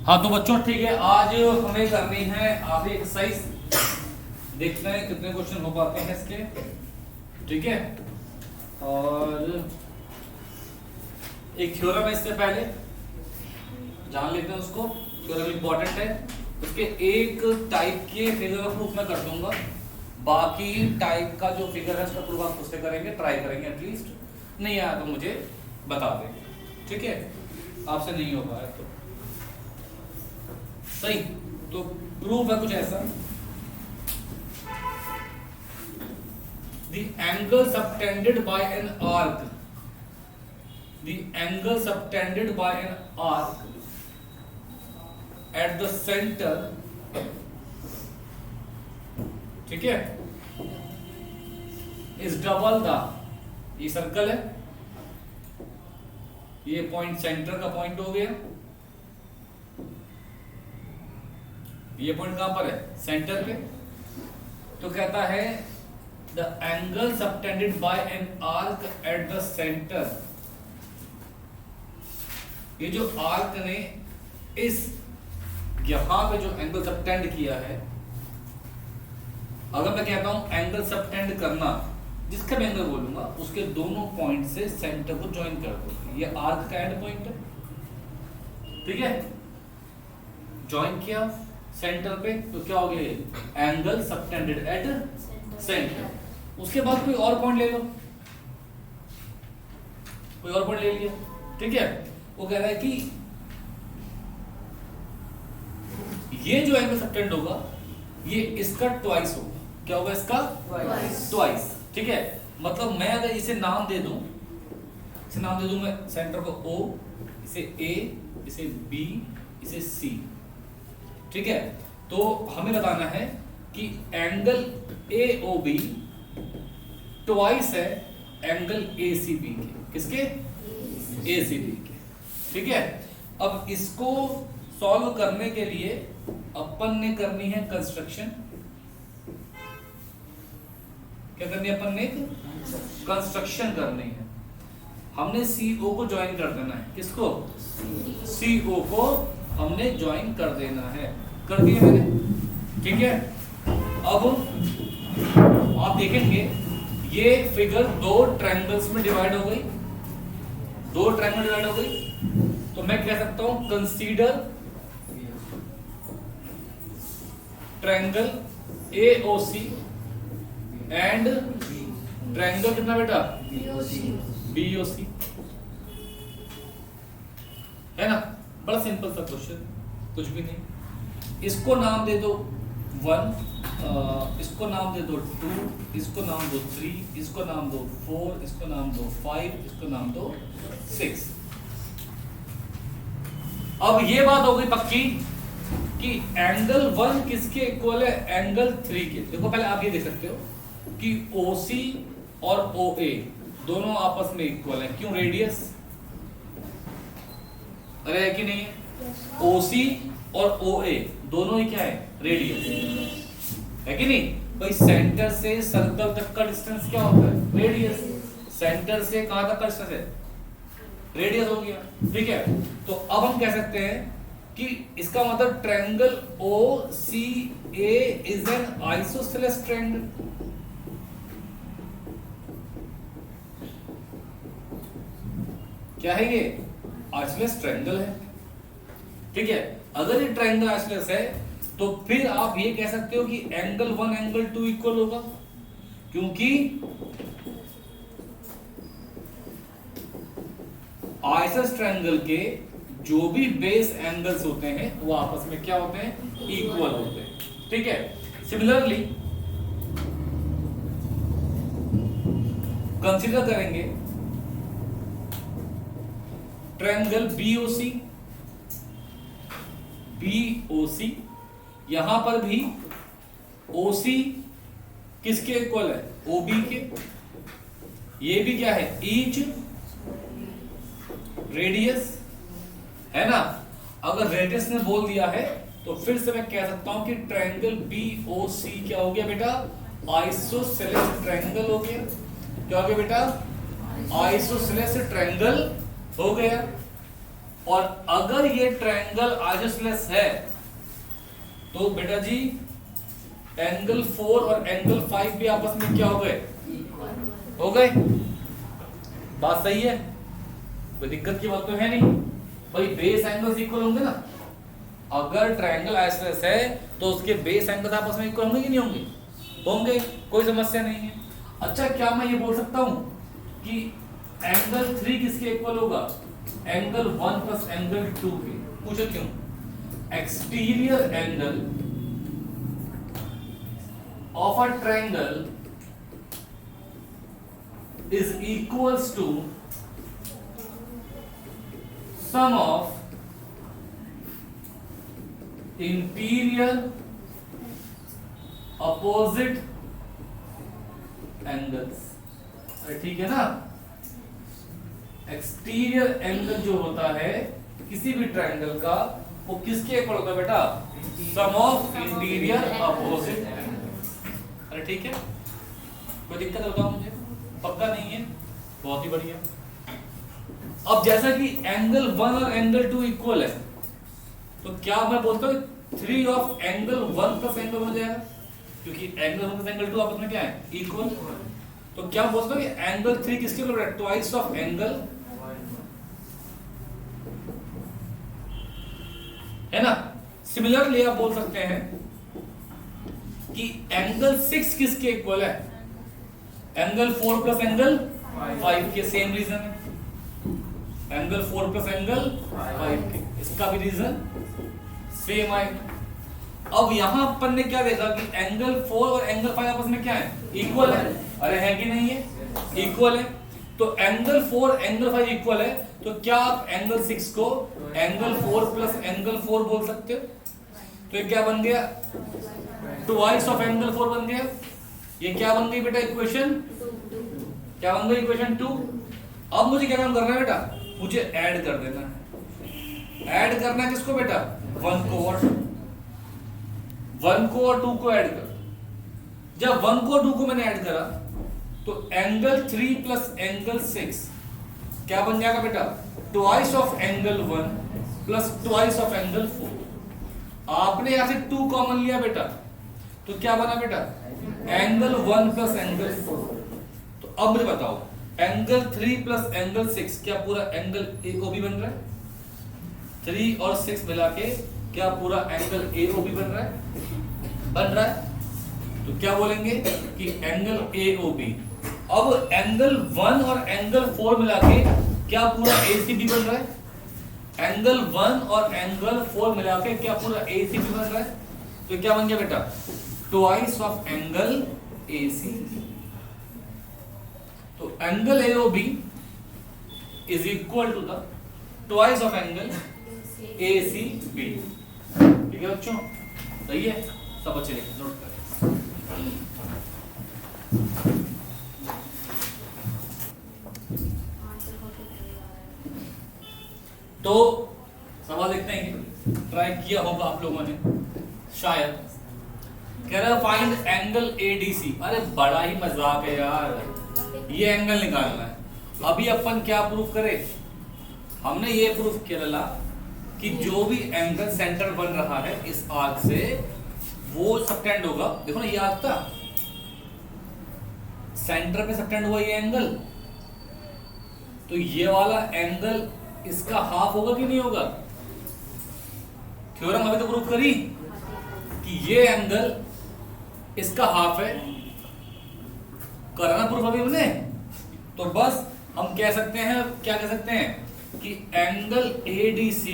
हाँ तो बच्चों ठीक है, आज हमें करनी है आप एक्सरसाइज, देखते हैं कितने क्वेश्चन हो पाते हैं इसके। ठीक है, और एक थ्योरम है, इससे पहले जान लेते हैं उसको। थ्योरम इंपॉर्टेंट है, उसके एक टाइप के फिगर का प्रूफ मैं कर दूंगा, बाकी टाइप का जो फिगर है उसका प्रूफ आप खुद से करेंगे, ट्राई करेंगे एटलीस्ट। नहीं आया तो मुझे बता दें, ठीक है। आपसे नहीं हो पाया तो सही। तो प्रूफ है कुछ ऐसा, the angle subtended by an arc, the angle subtended by an arc at the center, ठीक है, is double the, ये सर्कल है, ये पॉइंट सेंटर का पॉइंट हो गया, ये पॉइंट कहां पर है, सेंटर पे। तो कहता है the angle subtended bye an arc at the centre, ये जो आर्क ने इस यहां पे जो एंगल सबटेंड किया है, अगर मैं कहता हूं एंगल सबटेंड करना, जिसका मैं एंगल बोलूंगा उसके दोनों पॉइंट से सेंटर को ज्वाइन कर दो। ये आर्क का एंड पॉइंट है, ठीक है, ज्वाइन किया सेंटर पे, तो क्या हो गया, एंगल सबटेंडेड एट सेंटर। उसके बाद कोई और पॉइंट ले लो, कोई और पॉइंट ले लिया, ठीक है। वो कह रहा है कि ये जो एंगल सबटेंड होगा ये इसका ट्वाइस होगा। क्या होगा इसका ट्वाइस, ठीक है। मतलब मैं अगर इसे नाम दे दूं, इसे नाम दे दूं मैं सेंटर को O, इसे A, इसे B, इसे C, ठीक है। तो हमें बताना है कि एंगल AOB ट्वाइस है एंगल ACB के, किसके, ACB के, ठीक है। अब इसको सॉल्व करने के लिए अपन ने करनी है कंस्ट्रक्शन। क्या करनी है अपन ने, कंस्ट्रक्शन करनी है। हमने CO को ज्वाइन कर देना है, किसको, CO को हमने ज्वाइन कर देना है, कर दिया मैंने, ठीक है। अब आप देखेंगे ये फिगर दो ट्रायंगल्स में डिवाइड हो गई, दो ट्रायंगल डिवाइड हो गई। तो मैं कह सकता हूं consider triangle AOC and triangle कितना बेटा, BOC, है ना। बड़ा सिंपल सा क्वेश्चन, कुछ भी नहीं। इसको नाम दे दो 1, इसको नाम दे दो 2, इसको नाम दो 3, इसको नाम दो 4, इसको नाम दो 5, इसको नाम दो 6। अब ये बात हो गई पक्की कि एंगल 1 किसके इक्वल है, एंगल 3 के। देखो पहले आप ये देख सकते हो कि OC और OA दोनों आपस में इक्वल है। क्यों, रेडियस, अरे है कि नहीं है, OC और OA दोनों ही क्या है, रेडियस, है कि नहीं भाई। सेंटर से सर्कल तक का डिस्टेंस क्या होता है, रेडियस। सेंटर से कहां तक का डिस्टेंस है, रेडियस हो गया, ठीक है। तो अब हम कह सकते हैं कि इसका मतलब triangle OCA is an isosceles triangle. क्या है ये, आइसोसेलेस ट्रायंगल है, ठीक है। अगर ये ट्रायंगल आइसोसेलेस है तो फिर आप ये कह सकते हो कि एंगल 1 एंगल 2 इक्वल होगा, क्योंकि आइसोसेलेस ट्रायंगल के जो भी बेस एंगल्स होते हैं वो आपस में क्या होते हैं, इक्वल होते हैं, ठीक है। सिमिलरली कंसीडर करेंगे ट्रायंगल BOC, यहां पर भी OC किसके इक्वल है, OB के। ये भी क्या है, ईच रेडियस, है ना। अगर रेडियस ने बोल दिया है तो फिर से मैं कह सकता हूं कि ट्रायंगल BOC क्या हो गया बेटा, आइसोसेलेस ट्रायंगल हो गया। क्या हो गया बेटा, आइसोसेलेस ट्रायंगल हो गया, और अगर ये ट्रायंगल आइसोसेलेस है तो बेटा जी एंगल 4 और एंगल 5 भी आपस में क्या हो गए? हो गए। बात सही है, कोई दिक्कत की बात तो है नहीं भाई, बेस एंगल्स इक्वल होंगे ना। अगर ट्रायंगल आइसोसेलेस है तो उसके बेस एंगल्स आपस में इक्वल होंगे कि नहीं होंगे? होंगे, कोई समस्या नहीं है। अच्छा, क्या मैं ये बोल सकता हूं कि एंगल 3 किसके इक्वल होगा? एंगल 1 प्लस एंगल 2 के। पूछो क्यों? Exterior angle of a triangle is equals to sum of interior opposite angles। अरे ठीक है ना, एक्सटीरियर एंगल जो होता है किसी भी ट्रायंगल का वो किसके इक्वल होता है बेटा? सम ऑफ इंटीरियर अपोजिट एंगल। अरे ठीक है, कोई दिक्कत बताओ मुझे? पक्का नहीं है? बहुत ही बढ़िया। अब जैसा कि एंगल 1 और एंगल 2 इक्वल है तो क्या मैं बोलता हूं 3 ऑफ एंगल 1 प्लस एंगल 1 हो जाएगा, क्योंकि एंगल 1 प्लस एंगल 2 आपस में क्या है? इक्वल। तो क्या बोलता हूं कि एंगल 3 किसके इक्वल है? ट्वाइस ऑफ एंगल, है ना। सिमिलरली आप बोल सकते हैं कि एंगल 6 किसके इक्वल है? एंगल 4 प्लस एंगल 5 के। सेम रीजन है, एंगल 4 प्लस एंगल 5 के, इसका भी रीजन सेम है। अब यहां अपन ने क्या देखा कि एंगल 4 और एंगल 5 आपस में क्या है? इक्वल है। अरे है कि नहीं है? इक्वल है। तो एंगल 4 एंगल 5 इक्वल है, तो क्या आप एंगल 6 को एंगल 4 प्लस एंगल 4 बोल सकते हो? तो ये क्या बन गया? ट्वाइस ऑफ एंगल 4 बन गया। ये क्या बन गई बेटा? इक्वेशन क्या बन गई? इक्वेशन 2। अब मुझे क्या काम करना है बेटा? मुझे ऐड कर देना है। ऐड करना है किसको बेटा? 1 को और 2 को ऐड कर। जब 1 को 2 को मैंने ऐड करा तो एंगल 3 प्लस एंगल 6 क्या बन जाएगा बेटा? Twice of angle 1 plus twice of angle 4। आपने यहां से 2 कॉमन लिया बेटा, तो क्या बना बेटा? Angle 1 plus angle 4। तो अब मुझे बताओ, एंगल 3 प्लस एंगल 6 क्या पूरा एंगल AOB बन रहा है? 3 और 6 मिला के क्या पूरा एंगल AOB बन रहा है? बन रहा है। तो क्या बोलेंगे कि एंगल AOB। अब एंगल 1 और एंगल 4 मिला के क्या पूरा ACB बन रहा है? एंगल 1 और एंगल 4 मिला के क्या पूरा ACB बन रहा है? तो क्या बन गया बेटा? Twice of angle ACB। तो angle AOB is equal to the twice of angle ACB। ठीक है बच्चों? सही है? सब बच्चे नोट करें। तो सवाल देखते हैं, ट्राई किया होगा आप लोगों ने शायद। कह रहा है फाइंड एंगल ADC। अरे बड़ा ही मजाक है यार, ये एंगल निकालना है। अभी अपन क्या प्रूफ करें? हमने ये प्रूफ किया कि जो भी एंगल सेंटर बन रहा है इस आर्क से वो सबटेंड होगा। देखो ना, ये आर्क था, सेंटर पे सबटेंड हुआ ये एंगल, तो ये वाला एंगल इसका हाफ होगा कि नहीं होगा? थ्योरम अभी तो प्रूफ करी कि ये एंगल इसका हाफ है, करना प्रूफ अभी हमने। तो बस हम कह सकते हैं, क्या कह सकते हैं कि angle ADC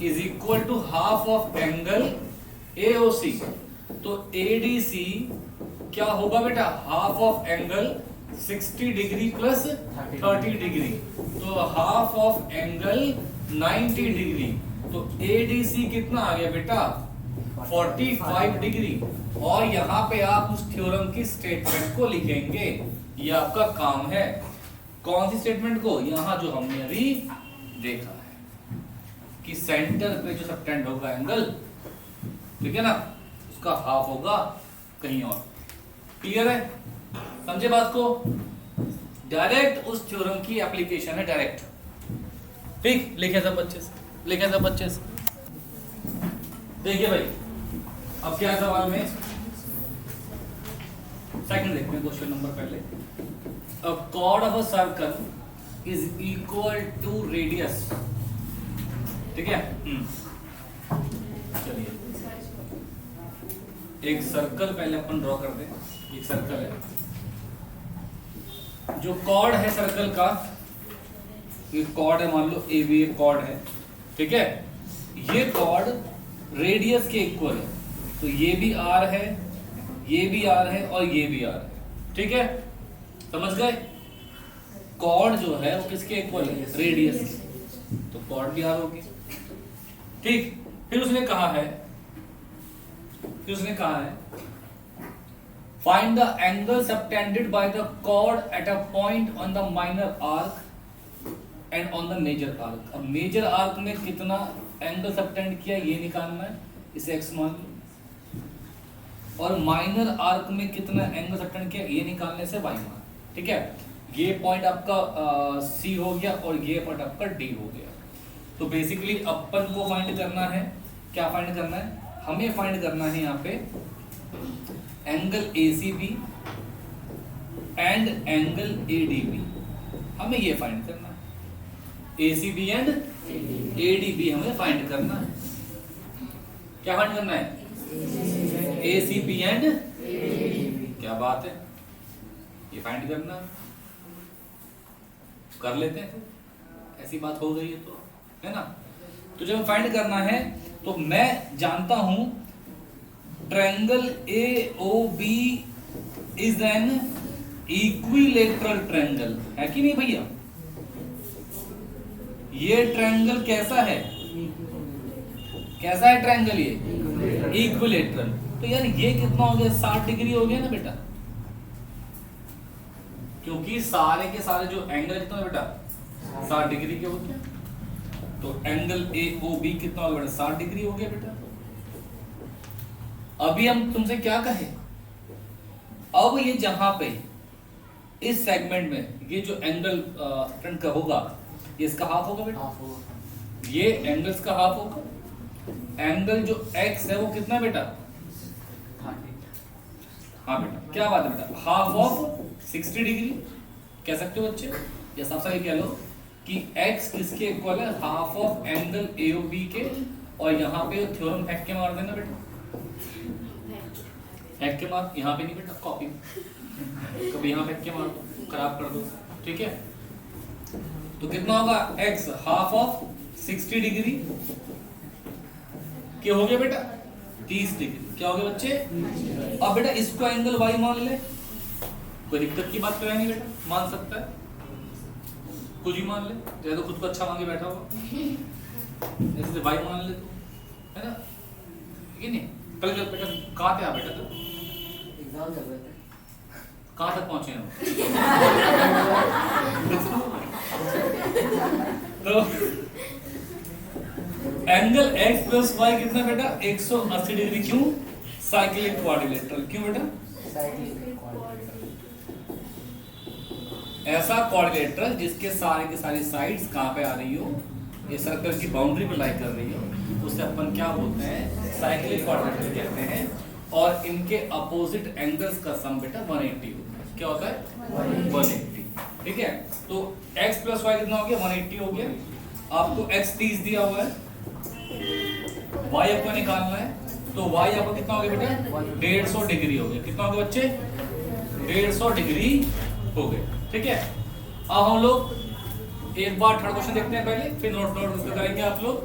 is equal to half of angle AOC। तो ADC क्या होगा बेटा? Half of angle 60 degree plus 30 degree, तो हाफ ऑफ एंगल 90 डिग्री। तो ADC कितना आ गया बेटा? 45 डिग्री। और यहाँ पे आप उस थ्योरम की स्टेटमेंट को लिखेंगे, ये आपका काम है। कौन सी स्टेटमेंट को? यहाँ जो हमने अभी देखा है कि सेंटर पे जो सबटेंड होगा एंगल, ठीक है ना, उसका हाफ होगा कहीं और। क्लियर है? समझे बात को? डायरेक्ट उस थ्योरम की एप्लीकेशन है, डायरेक्ट। ठीक, लिखे सब बच्चे से, लिखे सब बच्चे से। देखिए भाई अब क्या सवाल में सेकंड देखते हैं क्वेश्चन नंबर पहले। A chord of a circle is equal to radius, ठीक है। चलिए एक सर्कल पहले अपन ड्रॉ कर दें। एक सर्कल है, जो कॉर्ड है सर्कल का, ये कॉर्ड है, मान लो ए बी एक कॉर्ड है, ठीक है। ये कॉर्ड रेडियस के इक्वल है, तो ये भी आर है, ये भी आर है और ये भी आर है, ठीक है। समझ गए? कॉर्ड जो है वो किसके इक्वल है? रेडियस, तो कॉर्ड भी आर होगी, ठीक। फिर उसने कहा है find the angle subtended by the chord at a point on the minor arc and on the major arc. अब मेजर आर्क में कितना एंगल सबटेंड किया ये निकालना है, इसे x मान लो, और माइनर आर्क में कितना एंगल सबटेंड किया ये निकालने से y मान, ठीक है। ये पॉइंट आपका C हो गया और ये पॉइंट आपका D हो गया। तो बेसिकली अपन को फाइंड करना है, क्या फाइंड करना है? हमें फाइंड करना है यहाँ पे angle ACB and angle ADB, हमें ये फाइंड करना है। ACB एंड ADB हमें फाइंड करना है। क्या फाइंड करना है? ACB and ADB। क्या बात है, ये फाइंड करना है, कर लेते हैं। ऐसी बात हो गई है तो, है ना। तो जब फाइंड करना है तो मैं जानता हूं triangle AOB is an equilateral triangle, है कि नहीं भैया? ये ट्रायंगल कैसा है? कैसा है ट्रायंगल? ये इक्विलेटरल। तो यार ये कितना हो गया? 60 डिग्री हो गया ना बेटा, क्योंकि सारे के सारे जो एंगल कितना है बेटा? 60 डिग्री के होते हैं। तो एंगल AOB कितना हो गया बेटा? 60 डिग्री हो गया बेटा। अभी हम तुमसे क्या कहे, अब ये जहां पे इस सेगमेंट में ये जो एंगल फ्रंट का होगा ये इसका हाफ होगा बेटा, ये एंगल्स का हाफ होगा। एंगल जो x है वो कितना बेटा? हाँ बेटा, क्या बात है बेटा? हाफ ऑफ 60 डिग्री कह सकते हो बच्चे, या साफ साफ कह लो कि x किसके इक्वल है? हाफ ऑफ एंगल AOB के। और यहाँ पे थ्योरम फेंक के मार देना बेटा, फेंक के मार, यहाँ पे नहीं बेटा, कॉपी कभी यहाँ फेंक के मार दो, खराब कर दो, ठीक है। तो कितना होगा? x हाफ ऑफ 60 डिग्री क्या हो गया बेटा? 30 डिग्री। क्या हो गया बच्चे? अब बेटा इसको एंगल y मान ले, कोई दिक्कत की बात तो है नहीं बेटा, मान सकता है, कुछ ही मान ले, चाहे तो खुद को अच्छा मान के बैठा होगा, ऐसे से y मान ले तो, है ना, ये नहीं। कल बेटा कहाँ थे आप बेटा? तो एग्जाम चल रहे थे, कहाँ तक पहुंचे हैं? तो एंगल x प्लस y कितना बेटा? 180 डिग्री। क्यों? Cyclic quadrilateral. क्यों बेटा? ऐसा क्वाड्रिलेटरल जिसके सारे के सारी साइड्स कहाँ पे आ रही हो? ये सर्कल की बाउंड्री पे लाई कर रही हो, उसे अपन क्या बोलते हैं? साइक्लिक क्वाड्रिलेटरल कहते हैं। और इनके अपोजिट एंगल्स का सम बेटा 180 होता है। क्या होता है? 180, ठीक है। तो x प्लस y कितना हो गया? 180 हो गया। आपको x 30 दिया हुआ है, y आपको निकालना है, तो y आपको कितना हो गया बेटा? 150 डिग्री हो गया। कितना हो गया बच्चे? 150 डिग्री हो गए, ठीक है। अब हम लोग एक बार थर्ड क्वेश्चन देखते हैं पहले, फिर नोट करेंगे आप लोग।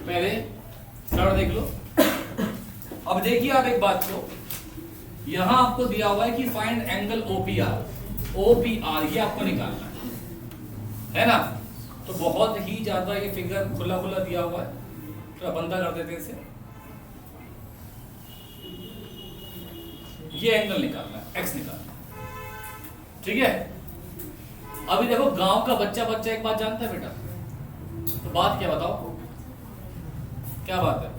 पहले थर्ड देख लो। अब देखिए आप एक बात को, यहां आपको दिया हुआ है कि फाइंड एंगल OPR ये आपको निकालना है ना। तो बहुत ही ज्यादा ये फिगर खुला खुला दिया हुआ है, तो बंदा कर देते हैं इसे। ये एंगल निकालना है, x निकालना है, ठीक है। अभी देखो गांव का बच्चा एक बात जानता है बेटा, तो बात क्या बताओ, क्या बात है?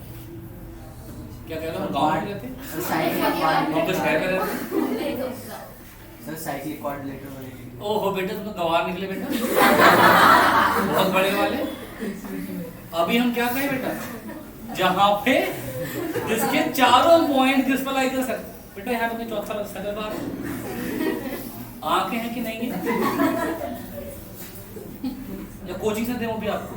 क्या कह रहे हो? गांव में रहते हैं, हम तो शहर में रहते हैं। सर साइक्लिक क्वाड्रिलेटरल ओहो बेटा तुम तो गंवार निकले बेटा, बहुत बड़े वाले। अभी हम क्या कहें बेटा, जहां पे जिसके चारों पॉइंट क्रिस्टलाइजर है बेटा, यहाँ पे चौथा सकल बार आंखें हैं कि नहीं है, या कोचिंग से दे भी आपको।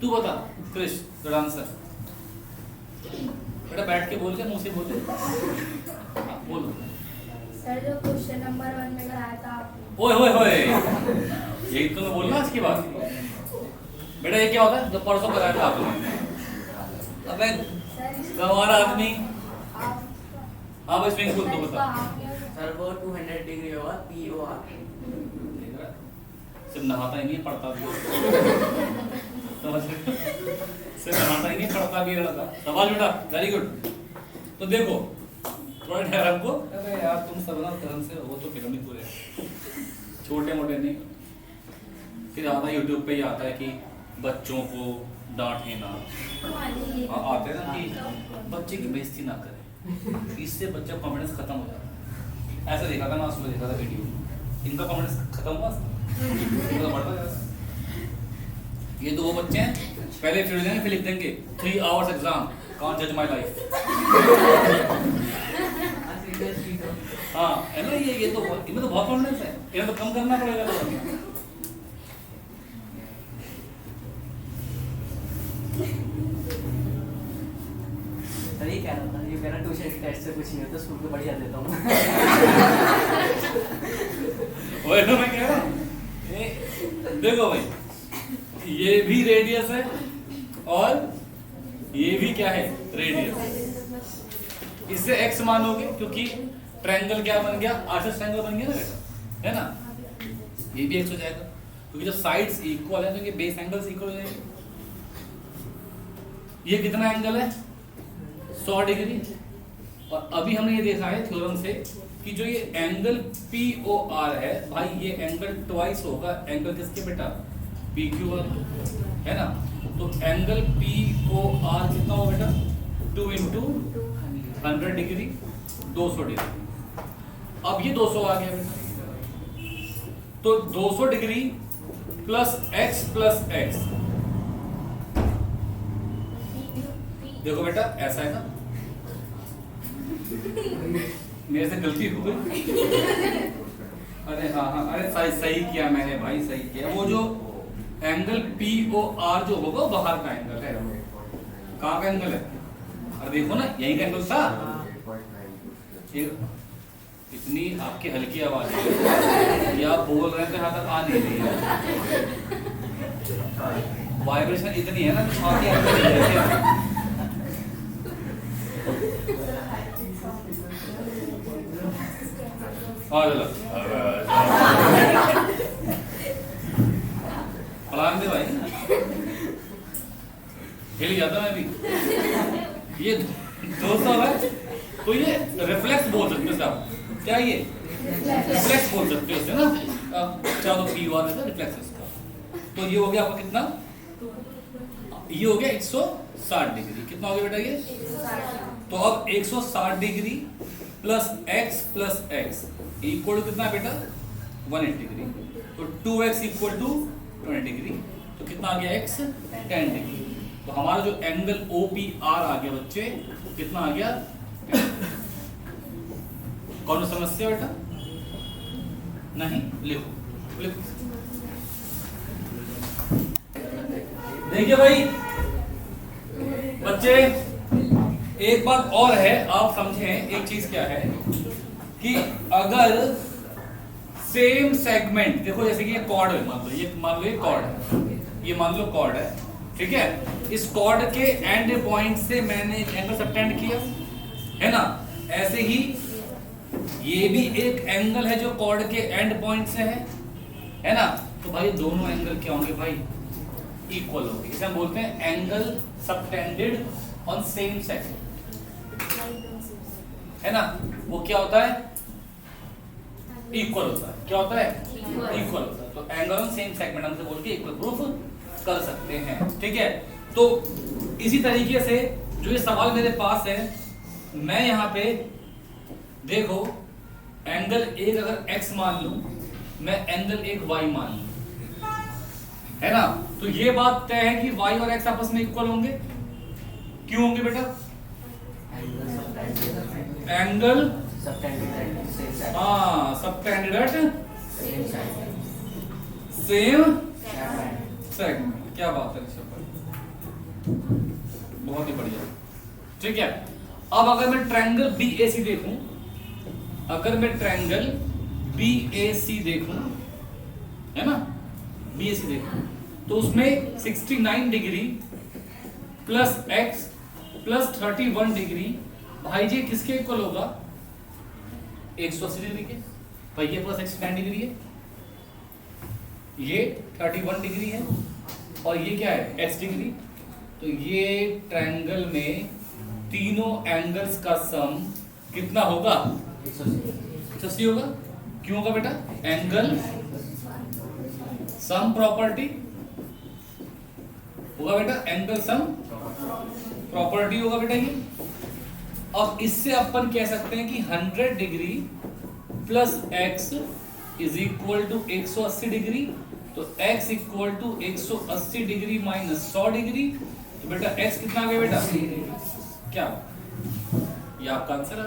तू बता क्रिश, गुड आंसर बेटा, बैठ के बोल के मुंह से बोल, बोलो। सर जो क्वेश्चन नंबर 1 में कराया था आपने। ओए होए होए, यही तो मैं बोलना इसकी बात। बेटा ये क्या होता है जो परसों कराया था आपने? अबे गंवारा आदमी। हाँ भाई स्विंग पूल तो बता। सर वो 200 डिग्री होगा, POR। सिर्फ नहाता ही नहीं पढ़ता भी, समझ रहे? सिर्फ नहाता ही नहीं पढ़ता भी रहता। सवाल बेटा वेरी गुड। तो देखो थोड़ा ठहर हमको, अरे यार तुम सब ना धर्म से वो तो फिल्म ही पूरे छोटे मोटे नहीं। फिर आता यूट्यूब पे ही आता है कि बच्चों को डांटे ना, आते हैं ना कि बच्चे की बेइज्जती ना करें, इससे बच्चा कॉन्फिडेंस खत्म हो जाता है। ऐसा देखा था ना, सुबह देखा था वीडियो, इनका कॉन्फिडेंस खत्म हुआ, इनका बढ़ता जाता। ये दो वो बच्चे हैं, पहले फिर लिख देंगे 3 hours एग्जाम, कांट जज माय लाइफ। हाँ है ना, ये तो इनमें तो बहुत कॉन्फिडेंस है, इन्हें तो कम करना पड़ेगा। सर ये कह रहा था, ये मेरा ट्यूशन के टेस्ट से कुछ नहीं होता, स्कूल में बढ़िया देता हूँ। वही तो मैं कह रहा हूँ। देखो भाई, ये भी रेडियस है और ये भी क्या है, रेडियस। इससे x मानोगे क्योंकि ट्रायंगल क्या बन गया, आर्चर ट्रायंगल बन गया ना बेटा, है ना। ये भी x हो जाएगा क्योंकि जब साइड्स इक्वल है तो ये बेस एंगल्स इक्वल हो जाएंगे। ये कितना एंगल है, 100 डिग्री। और अभी हमने ये देखा है थ्योरम से कि जो ये एंगल POR है भाई, ये एंगल ट्वाइस होगा एंगल किसके बेटा, PQR, है ना। तो एंगल POR कितना होगा बेटा, 2 × 100 डिग्री, 200 डिग्री। अब ये 200 आ गया बेटा, तो 200 degree plus x plus x, देखो बेटा ऐसा है ना, मेरे से गलती हो गई। अरे हाँ हाँ, अरे सही किया मैंने भाई, सही किया। वो जो एंगल POR जो होगा बाहर का एंगल है, कहाँ का एंगल है, अरे देखो ना यही का एंगल था। इतनी आपकी हल्की आवाज है, या बोल रहे थे यहाँ तक आ नहीं रही है, वाइब्रेशन इतनी है ना छाती अंदर नहीं है। पढ़ाने दे भाई, हिल जाता मैं भी। ये 200 है तो ये रिफ्लेक्स बोल सकते हो साहब, क्या ये रिफ्लेक्स बोल सकते हो ना, चलो POR है रिफ्लेक्स इसका। तो ये हो गया आपका कितना, ये हो गया 160 डिग्री। कितना हो गया बेटा ये, तो अब 160 degree plus x equal to कितना बेटा, 180 डिग्री। तो 2x इक्वल टू 20 डिग्री, तो कितना आ गया x, 10 डिग्री। तो हमारा जो एंगल OPR आ गया बच्चे, कितना आ गया, कौन समस्या बेटा, नहीं लिखो लिखो। देखिए भाई बच्चे, एक बात और है, आप समझें एक चीज क्या है कि अगर सेम सेगमेंट, देखो जैसे कि ये कॉर्ड है, मान लो ये कॉर्ड है, ये मान लो कॉर्ड है, ठीक है। इस कॉर्ड के एंड पॉइंट से मैंने एंगल सबटेंड किया, है ना। ऐसे ही ये भी एक एंगल है जो कॉर्ड के एंड पॉइंट से है ना। तो भाई दोनों एंगल क्या होंगे भाई, इक्वल होंगे। इसे हम बोलते हैं angle subtended on same segment, है ना। वो क्या होता है, इक्वल होता है। क्या होता है, इक्वल होता है। तो एंगल ऑन सेम सेगमेंट हमसे बोल के इक्वल प्रूफ कर सकते हैं, ठीक है। तो इसी तरीके से जो ये सवाल मेरे पास है, मैं यहाँ पे देखो एंगल एक अगर x मान लूं, मैं एंगल एक y मान लूं, है ना, तो ये बात तय है कि y और x आपस में इक्वल होंगे। क्यों होंगे बेटा? एंगल हाँ सबटेंडेड सेम सेगमेंट। क्या बात है ऋषभ भाई, बहुत ही बढ़िया। ठीक है, अब अगर मैं ट्रायंगल BAC देखूं, अगर मैं ट्रायंगल BAC देखूं, है ना, BAC देखूं, तो उसमें 69 degree plus x plus 31 degree, भाई जी किसके इक्वल होगा? 180 डिग्री के। भाई ये प्लस 69 डिग्री है, ये 31 डिग्री है, और ये क्या है? x degree. तो ये ट्रायंगल में तीनों एंगल्स का सम कितना होगा? 180 होगा। क्यों होगा बेटा? एंगल सम प्रॉपर्टी होगा बेटा, एंगल सम प्रॉपर्टी होगा बेटा ये। अब इससे अपन कह सकते हैं कि 100 degree plus x is equal to 180 degree, तो x equal to 180 degree minus 100 degree, तो बेटा x कितना आ गया बेटा? क्या? ये आपका आंसर है।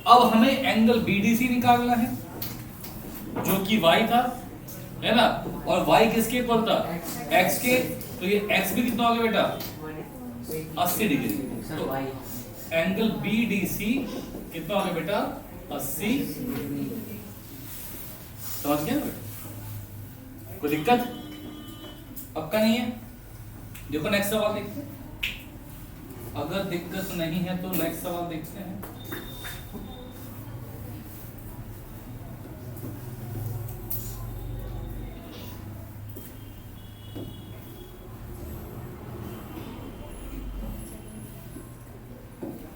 अब हमें एंगल BDC निकालना है, जो कि y था, है ना, और y किसके इक्वल था? x के, तो ये x भी कितना हो गया बेटा? 80 डिग्री। तो एंगल BDC कितना हो गया बेटा? 80। समझ गया बेटा? कोई दिक्कत पक्का नहीं है? देखो नेक्स्ट सवाल देखते हैं। अगर दिक्कत नहीं है तो नेक्स्ट सवाल देखते हैं।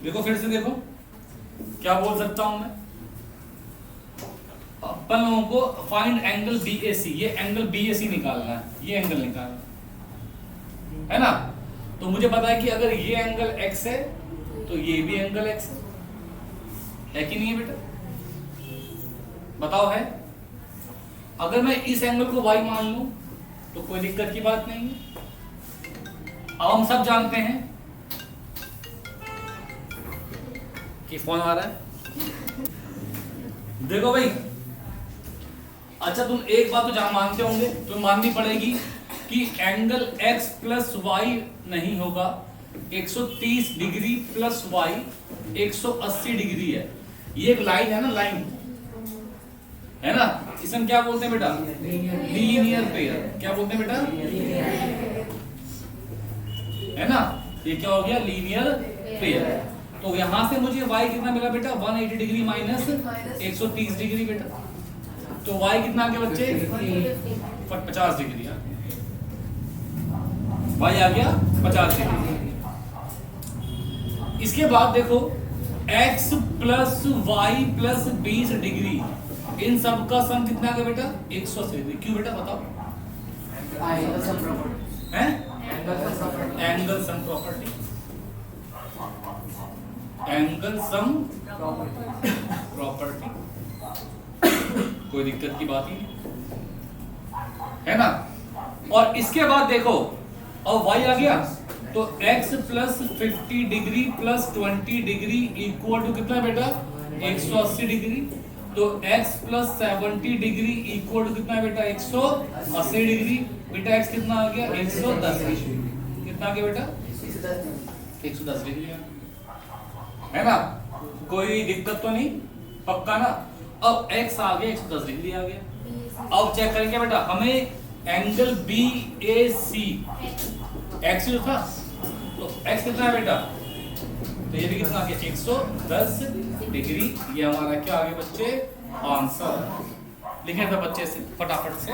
देखो फिर से देखो, क्या बोल सकता हूं मैं? अपन लोगों को फाइंड एंगल BAC, ये एंगल BAC निकालना है, ये एंगल निकालना है ना। तो मुझे पता है कि अगर ये एंगल x है तो ये भी एंगल x है कि नहीं है बेटा? बताओ है? अगर मैं इस एंगल को y मान लूं तो कोई दिक्कत की बात नहीं है। अब हम सब जानते हैं कि फोन आ रहा है। देखो भाई, अच्छा तुम एक बात तो जहां मानते होंगे, तो माननी पड़ेगी कि एंगल x प्लस वाई नहीं होगा, 130 डिग्री प्लस वाई 180 डिग्री है। ये एक लाइन है ना, लाइन है ना, इसे हम क्या बोलते हैं बेटा? Linear pair. क्या बोलते हैं बेटा? है ना, ये क्या हो गया? Linear pair. तो यहां से मुझे y कितना मिला बेटा? 180 डिग्री माइनस 130 डिग्री बेटा। तो y कितना आ गया बच्चे? 50 डिग्री आ गया। y आ गया 50 डिग्री। इसके बाद देखो x plus y plus 20 degree, इन सब का सम कितना आ गया बेटा? 180 डिग्री। क्यों बेटा बताओ? हैं? Angle sum property, angle sum property. कोई दिक्कत की बात ही नहीं, है ना। और इसके बाद देखो, अब y आ गया, तो x plus 50 degree plus 20 degree equal to कितना बेटा? 180 डिग्री। तो x plus 70 degree equal to कितना बेटा? 180 डिग्री। बेटा x कितना आ गया? 110 डिग्री। कितना आ गया बेटा? 110 डिग्री, है ना। कोई दिक्कत तो नहीं, पक्का ना। अब x आ गया 110 डिग्री आ गया। अब चेक करेंगे बेटा, हमें एंगल BAC x जो था, तो x कितना है बेटा? तो ये भी कितना आ गया? 110 डिग्री। ये हमारा क्या आ गया बच्चे? आंसर। लिखे थे बच्चे से फटाफट से।